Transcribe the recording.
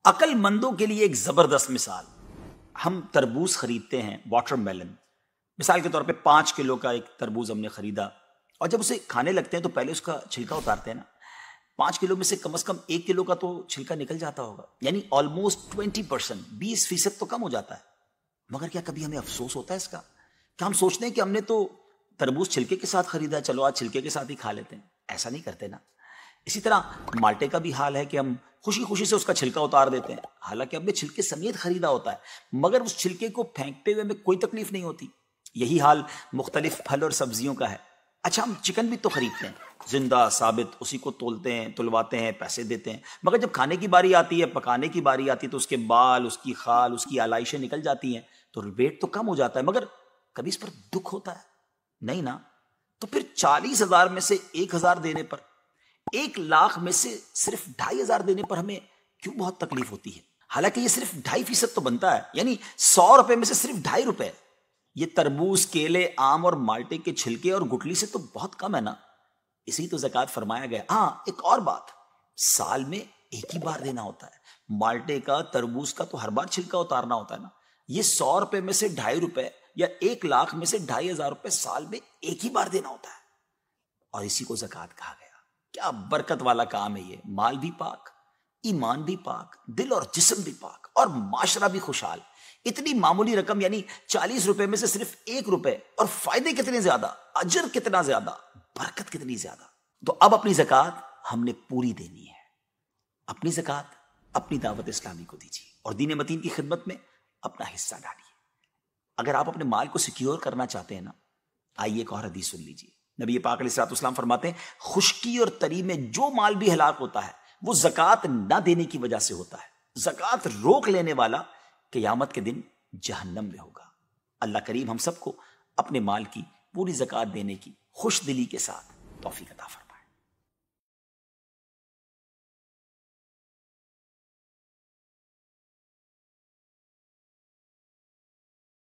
عقل مندوں کے لیے ایک زبردست مثال. ہم تربوز خریدتے ہیں، واٹر میلن. مثال کے طور پہ 5 کلو کا ایک تربوز ہم نے خریدا، اور جب اسے کھانے لگتے ہیں تو پہلے اس کا چھلکا اتارتے ہیں نا. 5 کلو میں سے کم از کم 1 کلو کا تو چھلکا نکل جاتا ہوگا، یعنی آلموسٹ 20%، 20% تو کم ہو جاتا ہے. مگر کیا کبھی ہمیں افسوس ہوتا ہے اس کا؟ کیا ہم سوچتے ہیں کہ ہم نے تو تربوز چھلکے کے ساتھ خریدا، چلو آج چھلکے کے ساتھ ہی کھا لیتے ہیں؟ ایسا نہیں کرتے نا. اسی طرح مالٹے کا بھی حال ہے کہ ہم خوشی خوشی سے اس کا چھلکا اتار دیتے ہیں، حالانکہ ہم نے چھلکے سمیت خریدا ہوتا ہے، مگر اس چھلکے کو پھینکتے ہوئے ہمیں کوئی تکلیف نہیں ہوتی. یہی حال مختلف پھل اور سبزیوں کا ہے. اچھا، ہم چکن بھی تو خریدتے ہیں، زندہ ثابت، اسی کو تولتے ہیں، تلواتے ہیں، پیسے دیتے ہیں، مگر جب کھانے کی باری آتی ہے، پکانے کی باری آتی ہے، تو اس کے بال، اس کی خال، اس کی آلائشیں نکل جاتی ہیں، تو ویٹ تو کم ہو جاتا ہے، مگر کبھی اس پر دکھ ہوتا ہے؟ نہیں نا. تو پھر 40,000 میں سے 1,000 دینے پر، 1,00,000 میں سے صرف 2,500 دینے پر ہمیں کیوں بہت تکلیف ہوتی ہے؟ حالانکہ یہ صرف 2.5% تو بنتا ہے، یعنی 100 روپے میں سے صرف 2.5 روپے. یہ تربوز، کیلے، آم اور مالٹے کے چھلکے اور گٹلی سے تو بہت کم ہے نا. اسی تو زکوٰۃ فرمایا گیا. ہاں، ایک اور بات، سال میں ایک ہی بار دینا ہوتا ہے. مالٹے کا، تربوز کا تو ہر بار چھلکا اتارنا ہوتا ہے نا. یہ 100 روپے میں سے 2.5 روپے یا 1,00,000 میں سے 2,500 روپے سال میں ایک ہی بار دینا ہوتا ہے، اور اسی کو زکوٰۃ کہا گیا. کیا برکت والا کام ہے یہ. مال بھی پاک، ایمان بھی پاک، دل اور جسم بھی پاک، اور معاشرہ بھی خوشحال. اتنی معمولی رقم، یعنی 40 روپے میں سے صرف 1 روپے، اور فائدے کتنے زیادہ، اجر کتنا زیادہ، برکت کتنی زیادہ. تو اب اپنی زکوٰۃ ہم نے پوری دینی ہے. اپنی زکوٰۃ اپنی دعوت اسلامی کو دیجیے، اور دین متین کی خدمت میں اپنا حصہ ڈالیے. اگر آپ اپنے مال کو سیکیور کرنا چاہتے ہیں نا، آئیے ایک اور حدیث سن لیجیے. نبی پاک علیہ الصلوۃ والسلام فرماتے ہیں، خشکی اور تری میں جو مال بھی ہلاک ہوتا ہے وہ زکوٰۃ نہ دینے کی وجہ سے ہوتا ہے. زکوٰۃ روک لینے والا قیامت کے دن جہنم میں ہوگا. اللہ کریم ہم سب کو اپنے مال کی پوری زکوٰۃ دینے کی خوش دلی کے ساتھ توفیق عطا فرمائے.